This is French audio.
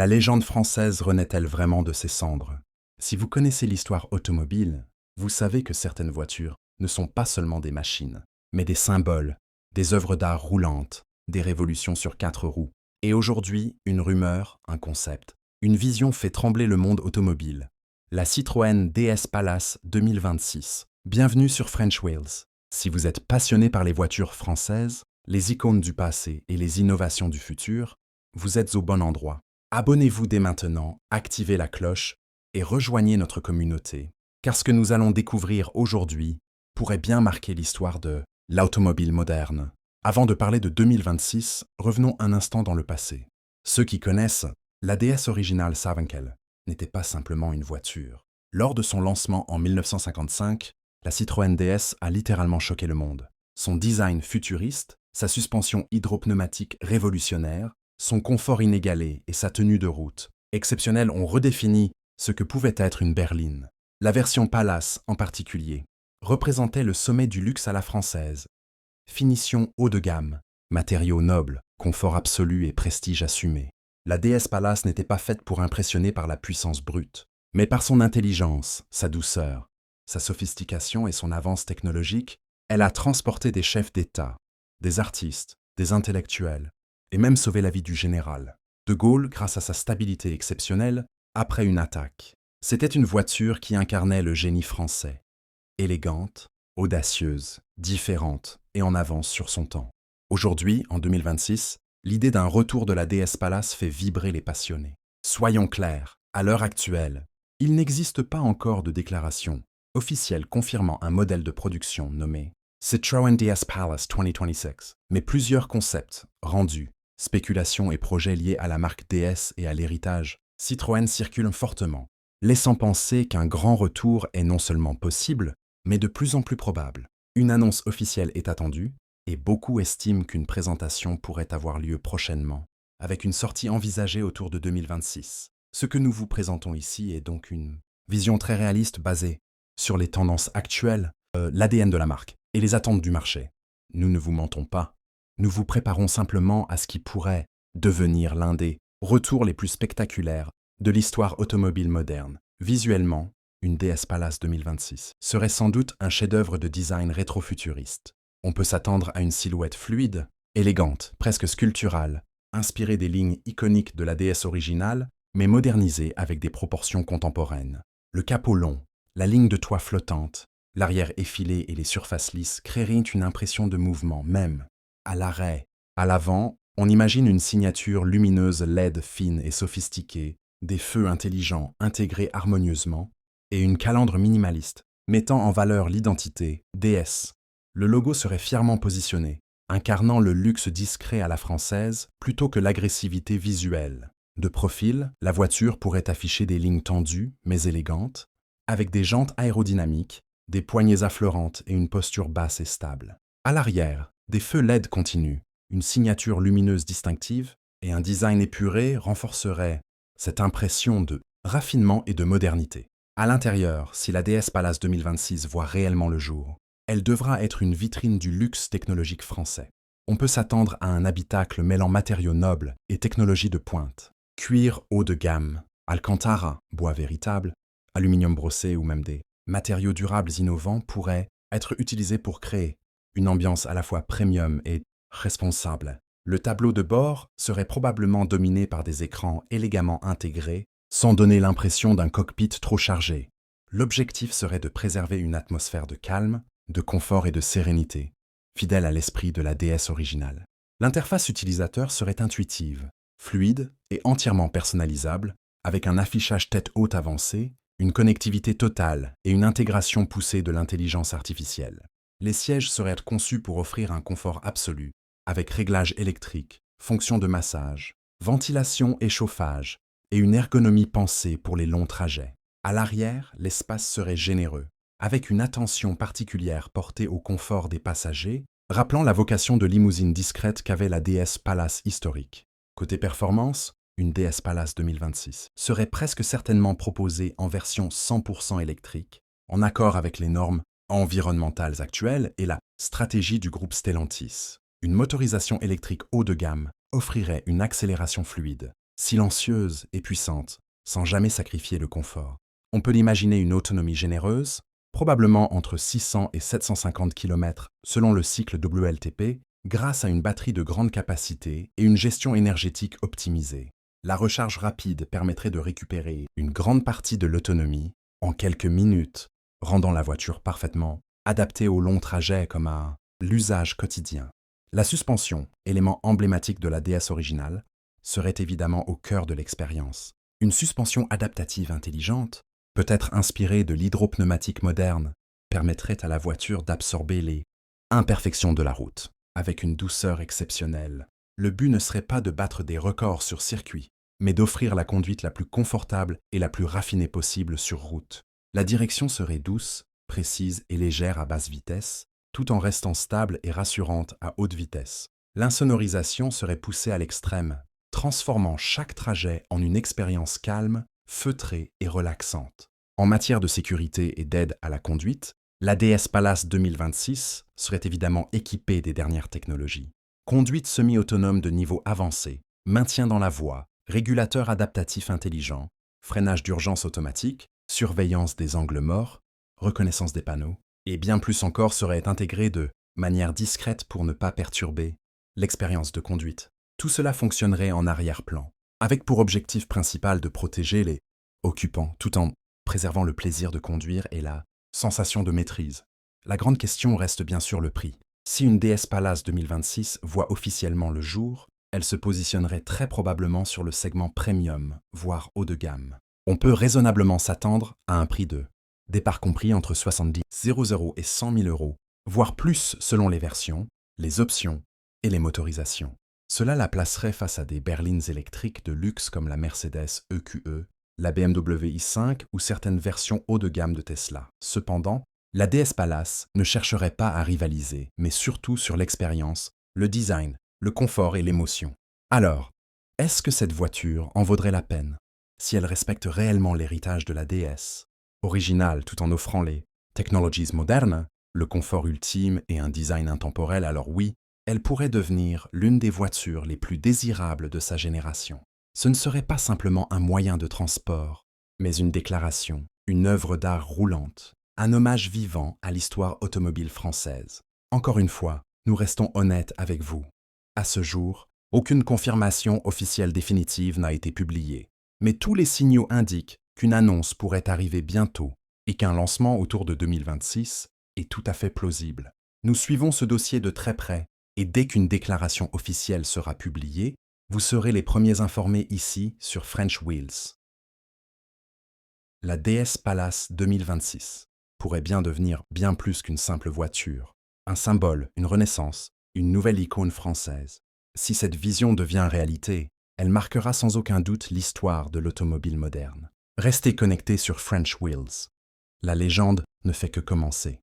La légende française renaît-elle vraiment de ses cendres? Si vous connaissez l'histoire automobile, vous savez que certaines voitures ne sont pas seulement des machines, mais des symboles, des œuvres d'art roulantes, des révolutions sur 4 roues. Et aujourd'hui, une rumeur, un concept, une vision fait trembler le monde automobile. La Citroën DS Palace 2026. Bienvenue sur French Wheels. Si vous êtes passionné par les voitures françaises, les icônes du passé et les innovations du futur, vous êtes au bon endroit. Abonnez-vous dès maintenant, activez la cloche et rejoignez notre communauté, car ce que nous allons découvrir aujourd'hui pourrait bien marquer l'histoire de l'automobile moderne. Avant de parler de 2026, revenons un instant dans le passé. Ceux qui connaissent, la DS originale savent qu'elle n'était pas simplement une voiture. Lors de son lancement en 1955, la Citroën DS a littéralement choqué le monde. Son design futuriste, sa suspension hydropneumatique révolutionnaire, son confort inégalé et sa tenue de route exceptionnelle ont redéfini ce que pouvait être une berline. La version Palace, en particulier, représentait le sommet du luxe à la française. Finition haut de gamme, matériaux nobles, confort absolu et prestige assumé. La DS Palace n'était pas faite pour impressionner par la puissance brute, mais par son intelligence, sa douceur, sa sophistication et son avance technologique. Elle a transporté des chefs d'État, des artistes, des intellectuels, et même sauvé la vie du général de Gaulle grâce à sa stabilité exceptionnelle après une attaque. C'était une voiture qui incarnait le génie français, élégante, audacieuse, différente et en avance sur son temps. Aujourd'hui, en 2026, l'idée d'un retour de la DS Palace fait vibrer les passionnés. Soyons clairs, à l'heure actuelle, il n'existe pas encore de déclaration officielle confirmant un modèle de production nommé Citroën DS Palace 2026, mais plusieurs concepts rendus, spéculations et projets liés à la marque DS et à l'héritage Citroën circulent fortement, laissant penser qu'un grand retour est non seulement possible, mais de plus en plus probable. Une annonce officielle est attendue, et beaucoup estiment qu'une présentation pourrait avoir lieu prochainement, avec une sortie envisagée autour de 2026. Ce que nous vous présentons ici est donc une vision très réaliste basée sur les tendances actuelles, l'ADN de la marque et les attentes du marché. Nous ne vous mentons pas. Nous vous préparons simplement à ce qui pourrait devenir l'un des retours les plus spectaculaires de l'histoire automobile moderne. Visuellement, une DS Palace 2026 serait sans doute un chef-d'œuvre de design rétro-futuriste. On peut s'attendre à une silhouette fluide, élégante, presque sculpturale, inspirée des lignes iconiques de la DS originale, mais modernisée avec des proportions contemporaines. Le capot long, la ligne de toit flottante, l'arrière effilé et les surfaces lisses créeraient une impression de mouvement même. À l'arrêt, à l'avant, on imagine une signature lumineuse LED fine et sophistiquée, des feux intelligents intégrés harmonieusement, et une calandre minimaliste, mettant en valeur l'identité DS. Le logo serait fièrement positionné, incarnant le luxe discret à la française plutôt que l'agressivité visuelle. De profil, la voiture pourrait afficher des lignes tendues mais élégantes, avec des jantes aérodynamiques, des poignées affleurantes et une posture basse et stable. À l'arrière, des feux LED continus, une signature lumineuse distinctive et un design épuré renforceraient cette impression de raffinement et de modernité. À l'intérieur, si la DS Palace 2026 voit réellement le jour, elle devra être une vitrine du luxe technologique français. On peut s'attendre à un habitacle mêlant matériaux nobles et technologies de pointe. Cuir haut de gamme, alcantara, bois véritable, aluminium brossé ou même des matériaux durables innovants pourraient être utilisés pour créer une ambiance à la fois premium et responsable. Le tableau de bord serait probablement dominé par des écrans élégamment intégrés, sans donner l'impression d'un cockpit trop chargé. L'objectif serait de préserver une atmosphère de calme, de confort et de sérénité, fidèle à l'esprit de la DS originale. L'interface utilisateur serait intuitive, fluide et entièrement personnalisable, avec un affichage tête haute avancé, une connectivité totale et une intégration poussée de l'intelligence artificielle. Les sièges seraient conçus pour offrir un confort absolu, avec réglage électrique, fonction de massage, ventilation et chauffage, et une ergonomie pensée pour les longs trajets. À l'arrière, l'espace serait généreux, avec une attention particulière portée au confort des passagers, rappelant la vocation de limousine discrète qu'avait la DS Palace historique. Côté performance, une DS Palace 2026 serait presque certainement proposée en version 100% électrique, en accord avec les normes environnementales actuelles et la stratégie du groupe Stellantis. Une motorisation électrique haut de gamme offrirait une accélération fluide, silencieuse et puissante, sans jamais sacrifier le confort. On peut l'imaginer une autonomie généreuse, probablement entre 600 et 750 km selon le cycle WLTP, grâce à une batterie de grande capacité et une gestion énergétique optimisée. La recharge rapide permettrait de récupérer une grande partie de l'autonomie en quelques minutes, rendant la voiture parfaitement adaptée aux longs trajets comme à l'usage quotidien. La suspension, élément emblématique de la DS originale, serait évidemment au cœur de l'expérience. Une suspension adaptative intelligente, peut-être inspirée de l'hydropneumatique moderne, permettrait à la voiture d'absorber les imperfections de la route avec une douceur exceptionnelle. Le but ne serait pas de battre des records sur circuit, mais d'offrir la conduite la plus confortable et la plus raffinée possible sur route. La direction serait douce, précise et légère à basse vitesse, tout en restant stable et rassurante à haute vitesse. L'insonorisation serait poussée à l'extrême, transformant chaque trajet en une expérience calme, feutrée et relaxante. En matière de sécurité et d'aide à la conduite, la DS Palace 2026 serait évidemment équipée des dernières technologies. Conduite semi-autonome de niveau avancé, maintien dans la voie, régulateur adaptatif intelligent, freinage d'urgence automatique, surveillance des angles morts, reconnaissance des panneaux, et bien plus encore serait intégré de manière discrète pour ne pas perturber l'expérience de conduite. Tout cela fonctionnerait en arrière-plan, avec pour objectif principal de protéger les occupants tout en préservant le plaisir de conduire et la sensation de maîtrise. La grande question reste bien sûr le prix. Si une DS Palace 2026 voit officiellement le jour, elle se positionnerait très probablement sur le segment premium, voire haut de gamme. On peut raisonnablement s'attendre à un prix de départ compris entre 70 000 et 100 000 euros, voire plus selon les versions, les options et les motorisations. Cela la placerait face à des berlines électriques de luxe comme la Mercedes EQE, la BMW i5 ou certaines versions haut de gamme de Tesla. Cependant, la DS Palace ne chercherait pas à rivaliser, mais surtout sur l'expérience, le design, le confort et l'émotion. Alors, est-ce que cette voiture en vaudrait la peine si elle respecte réellement l'héritage de la DS, originale tout en offrant les technologies modernes, le confort ultime et un design intemporel? Alors oui, elle pourrait devenir l'une des voitures les plus désirables de sa génération. Ce ne serait pas simplement un moyen de transport, mais une déclaration, une œuvre d'art roulante, un hommage vivant à l'histoire automobile française. Encore une fois, nous restons honnêtes avec vous. À ce jour, aucune confirmation officielle définitive n'a été publiée, mais tous les signaux indiquent qu'une annonce pourrait arriver bientôt et qu'un lancement autour de 2026 est tout à fait plausible. Nous suivons ce dossier de très près et dès qu'une déclaration officielle sera publiée, vous serez les premiers informés ici sur French Wheels. La DS Palace 2026 pourrait bien devenir bien plus qu'une simple voiture, un symbole, une renaissance, une nouvelle icône française. Si cette vision devient réalité, elle marquera sans aucun doute l'histoire de l'automobile moderne. Restez connectés sur French Wheels. La légende ne fait que commencer.